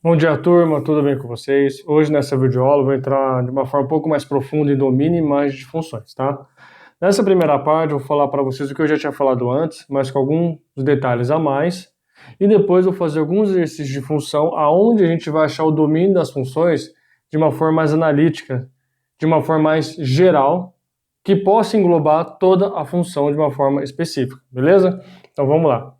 Bom dia, turma, tudo bem com vocês? Hoje, nessa videoaula, eu vou entrar de uma forma um pouco mais profunda em domínio e imagem de funções, tá? Nessa primeira parte, eu vou falar para vocês o que eu já tinha falado antes, mas com alguns detalhes a mais. E depois eu vou fazer alguns exercícios de função, aonde a gente vai achar o domínio das funções de uma forma mais analítica, de uma forma mais geral, que possa englobar toda a função de uma forma específica, beleza? Então vamos lá.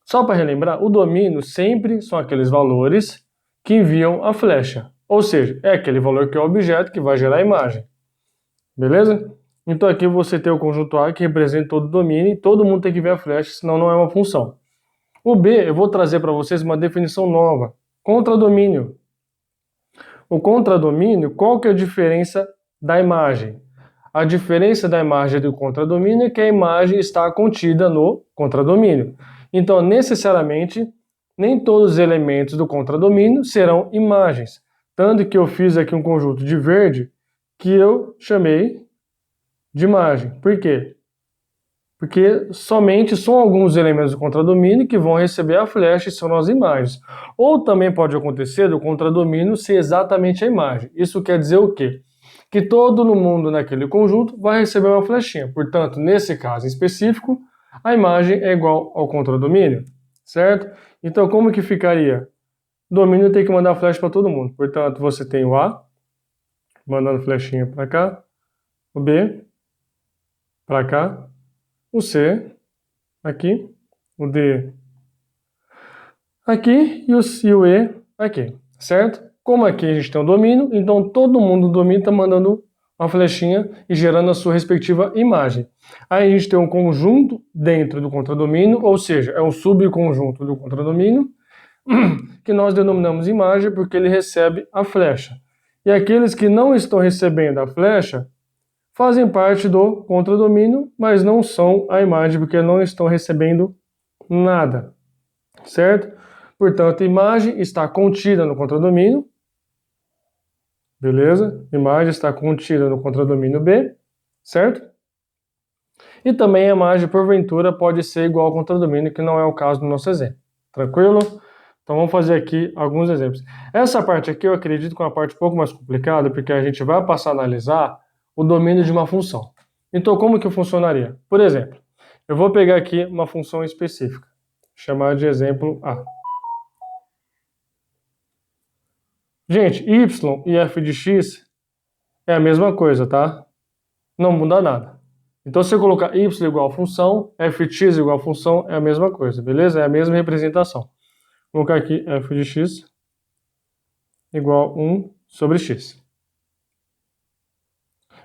Só para relembrar, o domínio sempre são aqueles valores que enviam a flecha. Ou seja, é aquele valor que é o objeto que vai gerar a imagem. Beleza? Então aqui você tem o conjunto A que representa todo o domínio e todo mundo tem que ver a flecha, senão não é uma função. O B, eu vou trazer para vocês uma definição nova. Contradomínio. O contradomínio, qual que é a diferença da imagem? A diferença da imagem do contradomínio é que a imagem está contida no contradomínio. Então, necessariamente, nem todos os elementos do contradomínio serão imagens. Tanto que eu fiz aqui um conjunto de verde que eu chamei de imagem. Por quê? Porque somente são alguns elementos do contradomínio que vão receber a flecha e são as imagens. Ou também pode acontecer do contradomínio ser exatamente a imagem. Isso quer dizer o quê? Que todo mundo naquele conjunto vai receber uma flechinha. Portanto, nesse caso em específico, a imagem é igual ao contradomínio, certo? Então, como que ficaria? O domínio tem que mandar flecha para todo mundo. Portanto, você tem o A, mandando flechinha para cá, o B, para cá, o C, aqui, o D, aqui e o E, aqui, certo? Como aqui a gente tem o domínio, então todo mundo do domínio está mandando uma flechinha e gerando a sua respectiva imagem. Aí a gente tem um conjunto dentro do contradomínio, ou seja, é um subconjunto do contradomínio, que nós denominamos imagem porque ele recebe a flecha. E aqueles que não estão recebendo a flecha fazem parte do contradomínio, mas não são a imagem porque não estão recebendo nada, certo? Portanto, a imagem está contida no contradomínio, beleza? Imagem está contida no contradomínio B, certo? E também a imagem, porventura, pode ser igual ao contradomínio, que não é o caso do nosso exemplo. Tranquilo? Então vamos fazer aqui alguns exemplos. Essa parte aqui eu acredito que é uma parte um pouco mais complicada, porque a gente vai passar a analisar o domínio de uma função. Então como que funcionaria? Por exemplo, eu vou pegar aqui uma função específica, chamar de exemplo A. Gente, y e f de x é a mesma coisa, tá? Não muda nada. Então, se eu colocar y igual a função, f de x igual a função, é a mesma coisa, beleza? É a mesma representação. Vou colocar aqui f de x igual a 1 sobre x.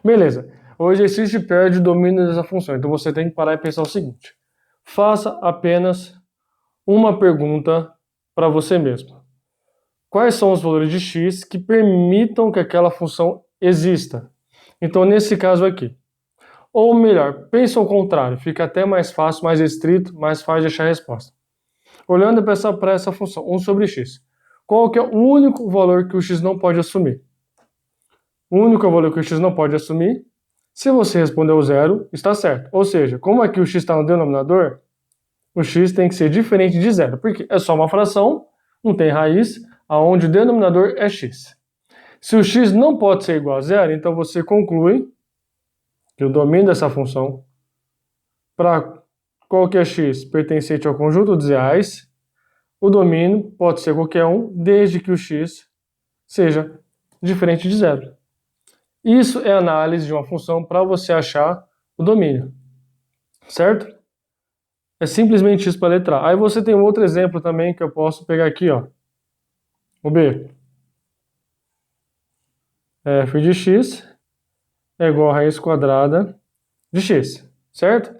Beleza. O exercício perde o domínio dessa função. Então, você tem que parar e pensar o seguinte. Faça apenas uma pergunta para você mesmo. Quais são os valores de x que permitam que aquela função exista? Então, nesse caso aqui. Ou melhor, pensa ao contrário, fica até mais fácil, mais restrito, mais fácil de achar a resposta. Olhando para essa função, 1 sobre x. Qual que é o único valor que o x não pode assumir? O único valor que o x não pode assumir, se você respondeu 0, está certo. Ou seja, como aqui o x está no denominador, o x tem que ser diferente de 0, porque é só uma fração, não tem raiz, aonde o denominador é x. Se o x não pode ser igual a 0, então você conclui que o domínio dessa função para qualquer x pertencente ao conjunto dos reais, o domínio pode ser qualquer um, desde que o x seja diferente de 0. Isso é análise de uma função para você achar o domínio, certo? É simplesmente isso para letrar. Aí você tem um outro exemplo também que eu posso pegar aqui, ó. O B. F de x é igual a raiz quadrada de x, certo?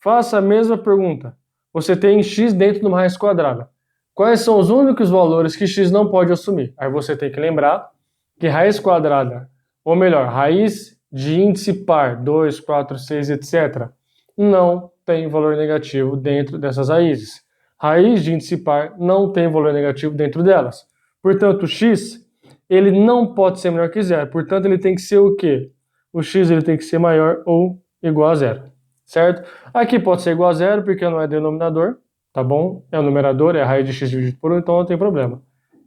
Faça a mesma pergunta. Você tem x dentro de uma raiz quadrada. Quais são os únicos valores que x não pode assumir? Aí você tem que lembrar que raiz quadrada, ou melhor, raiz de índice par, 2, 4, 6, etc., não tem valor negativo dentro dessas raízes. Raiz de índice par não tem valor negativo dentro delas. Portanto, o x ele não pode ser maior que zero. Portanto, ele tem que ser o quê? O x ele tem que ser maior ou igual a zero, certo? Aqui pode ser igual a zero porque não é denominador, tá bom? É o numerador, é a raiz de x dividido por 1, então não tem problema.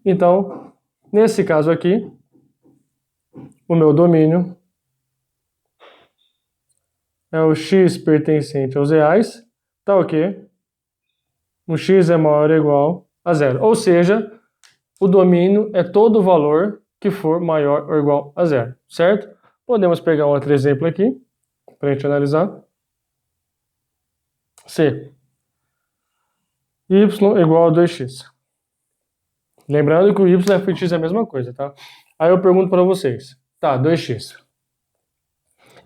Então, nesse caso aqui, o meu domínio é o x pertencente aos reais, tá ok? O x é maior ou igual a zero. Ou seja, o domínio é todo o valor que for maior ou igual a zero, certo? Podemos pegar um outro exemplo aqui, para a gente analisar. C. Y igual a 2x. Lembrando que o y e x é a mesma coisa, tá? Aí eu pergunto para vocês. Tá, 2x.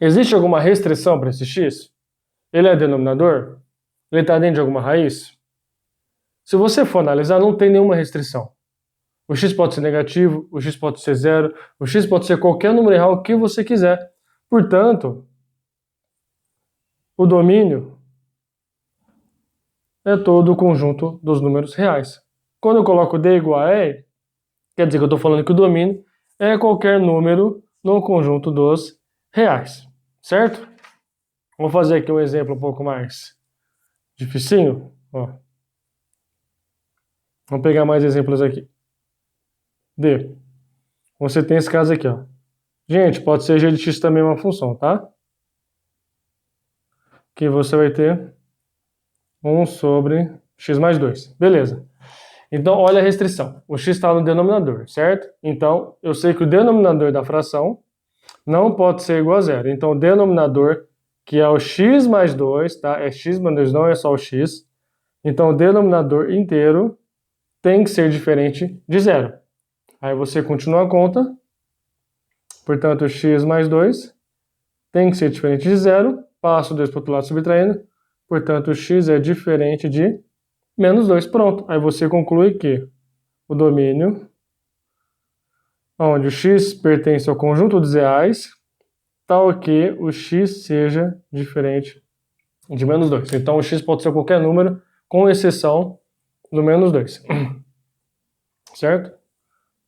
Existe alguma restrição para esse x? Ele é denominador? Ele está dentro de alguma raiz? Se você for analisar, não tem nenhuma restrição. O x pode ser negativo, o x pode ser zero, o x pode ser qualquer número real que você quiser. Portanto, o domínio é todo o conjunto dos números reais. Quando eu coloco d igual a e, quer dizer que eu estou falando que o domínio é qualquer número no conjunto dos reais, certo? Vou fazer aqui um exemplo um pouco mais dificinho. Ó. Vamos pegar mais exemplos aqui. D. Você tem esse caso aqui, ó. Gente, pode ser g de x também uma função, tá? Que você vai ter 1 sobre x mais 2. Beleza. Então, olha a restrição. O x está no denominador, certo? Então, eu sei que o denominador da fração não pode ser igual a zero. Então, o denominador, que é o x mais 2, tá? É x mais 2, não é só o x. Então, o denominador inteiro tem que ser diferente de zero. Aí você continua a conta. Portanto, x mais 2 tem que ser diferente de zero. Passo o 2 para o outro lado subtraindo. Portanto, x é diferente de menos 2. Pronto. Aí você conclui que o domínio, onde o x pertence ao conjunto dos reais, tal que o x seja diferente de menos 2. Então, o x pode ser qualquer número, com exceção do menos 2. Certo?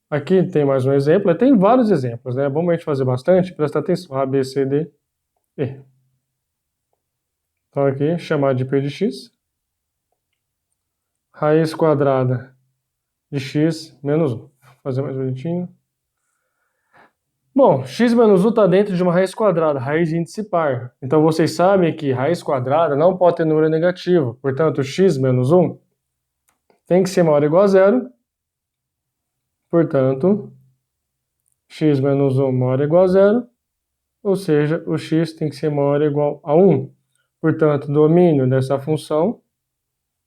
Aqui tem mais um exemplo. Tem vários exemplos, né? É bom a gente fazer bastante. Presta atenção. A, B, C, D, E. Então aqui, chamado de P de x. Raiz quadrada de x menos 1. Vou fazer mais bonitinho. Bom, x menos 1 está dentro de uma raiz quadrada, raiz de índice par. Então vocês sabem que raiz quadrada não pode ter número negativo. Portanto, x menos 1 tem que ser maior ou igual a zero. Portanto, x menos 1 maior ou igual a zero. Ou seja, o x tem que ser maior ou igual a 1. Portanto, domínio dessa função,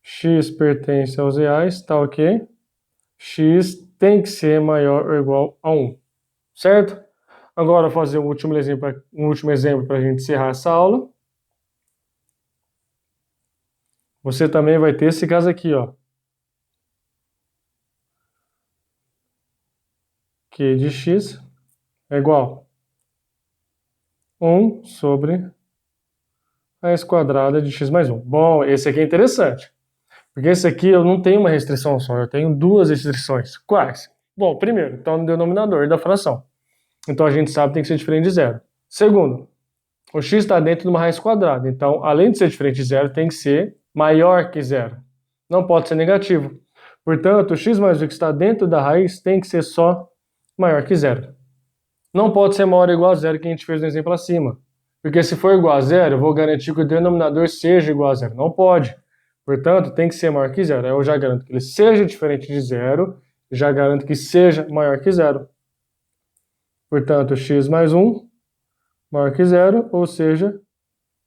x pertence aos reais, tá ok? X tem que ser maior ou igual a 1. Certo? Agora, vou fazer um último exemplo para a gente encerrar essa aula. Você também vai ter esse caso aqui, ó. Q de x é igual a 1 sobre raiz quadrada de x mais 1. Bom, esse aqui é interessante. Porque esse aqui eu não tenho uma restrição só, eu tenho duas restrições. Quais? Bom, primeiro, está no denominador da fração. Então a gente sabe que tem que ser diferente de zero. Segundo, o x está dentro de uma raiz quadrada. Então, além de ser diferente de zero, tem que ser maior que zero. Não pode ser negativo. Portanto, o x mais 1 que está dentro da raiz tem que ser só maior que zero. Não pode ser maior ou igual a zero, que a gente fez no exemplo acima. Porque se for igual a zero, eu vou garantir que o denominador seja igual a zero. Não pode. Portanto, tem que ser maior que zero. Aí eu já garanto que ele seja diferente de zero, já garanto que seja maior que zero. Portanto, x mais 1 maior que zero, ou seja,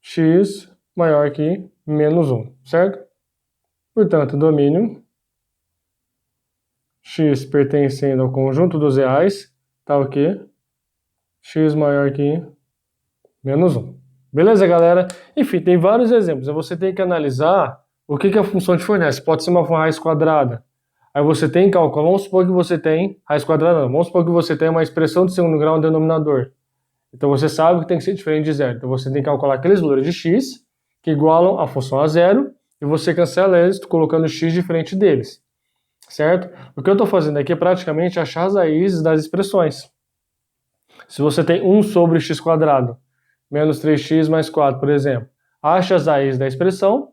x maior que menos 1, certo? Portanto, domínio x pertencendo ao conjunto dos reais, tá o quê? X maior que menos 1. Beleza, galera? Enfim, tem vários exemplos. Você tem que analisar o que a função te fornece. Pode ser uma raiz quadrada. Aí você tem cálculo. Vamos supor que você tem raiz quadrada, não. Vamos supor que você tem uma expressão de segundo grau no denominador. Então você sabe que tem que ser diferente de zero. Então você tem que calcular aqueles valores de x que igualam a função a zero e você cancela eles colocando x diferente deles. Certo? O que eu estou fazendo aqui é praticamente achar as raízes das expressões. Se você tem 1 sobre x quadrado menos 3x mais 4, por exemplo, acha as raízes da expressão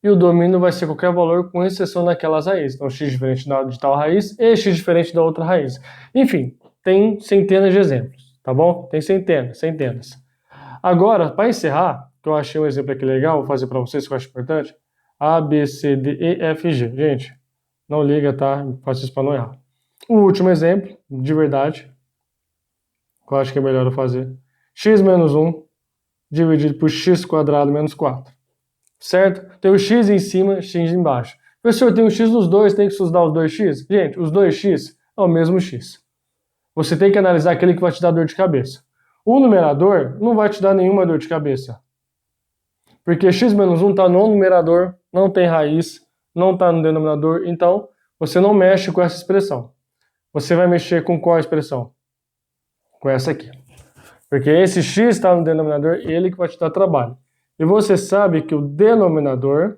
e o domínio vai ser qualquer valor com exceção daquelas raízes. Então, x diferente de tal raiz e x diferente da outra raiz. Enfim, tem centenas de exemplos, tá bom? Tem centenas, centenas. Agora, para encerrar, que eu achei um exemplo aqui legal, vou fazer para vocês que eu acho importante. A, B, C, D, E, F, G. Gente, não liga, tá? Faço isso para não errar. O último exemplo, de verdade, que eu acho que é melhor eu fazer. X menos 1 dividido por x quadrado menos 4. Certo? Tem o x em cima, x embaixo. Professor, tem o x dos dois, tem que estudar os 2x? Gente, os 2x é o mesmo x. Você tem que analisar aquele que vai te dar dor de cabeça. O numerador não vai te dar nenhuma dor de cabeça. Porque x menos 1 está no numerador, não tem raiz, não está no denominador, então você não mexe com essa expressão. Você vai mexer com qual expressão? Com essa aqui. Porque esse x está no denominador, ele que vai te dar trabalho. E você sabe que o denominador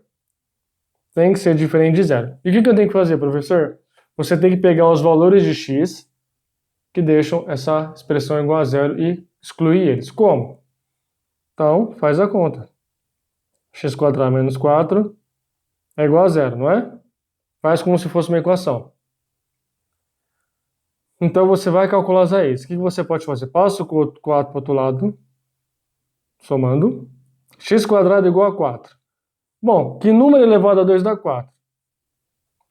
tem que ser diferente de zero. E o que eu tenho que fazer, professor? Você tem que pegar os valores de x que deixam essa expressão igual a zero e excluir eles. Como? Então, faz a conta. X quadrado menos 4 é igual a zero, não é? Faz como se fosse uma equação. Então, você vai calcular as raízes. O que você pode fazer? Passa o 4 para o outro lado, somando. X quadrado é igual a 4. Bom, que número elevado a 2 dá 4?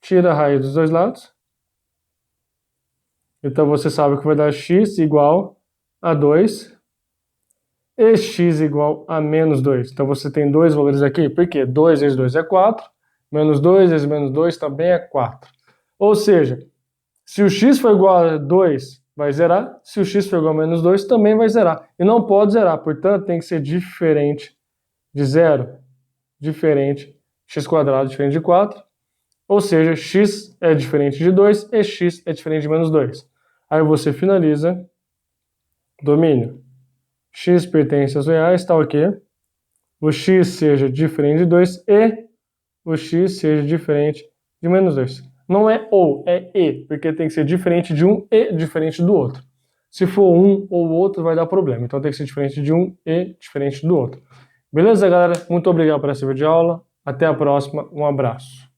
Tira a raiz dos dois lados. Então, você sabe que vai dar x igual a 2 e x igual a menos 2. Então, você tem dois valores aqui. Por quê? 2 vezes 2 é 4. Menos 2 vezes menos 2 também é 4. Ou seja, se o x for igual a 2, vai zerar. Se o x for igual a menos 2, também vai zerar. E não pode zerar, portanto, tem que ser diferente de zero. Diferente, x quadrado diferente de 4. Ou seja, x é diferente de 2 e x é diferente de menos 2. Aí você finaliza. Domínio. X pertence aos reais, tal que o x seja diferente de 2 e o x seja diferente de menos 2. Não é ou, é e, porque tem que ser diferente de um e diferente do outro. Se for um ou outro, vai dar problema. Então tem que ser diferente de um e diferente do outro. Beleza, galera? Muito obrigado por essa videoaula. Até a próxima. Um abraço.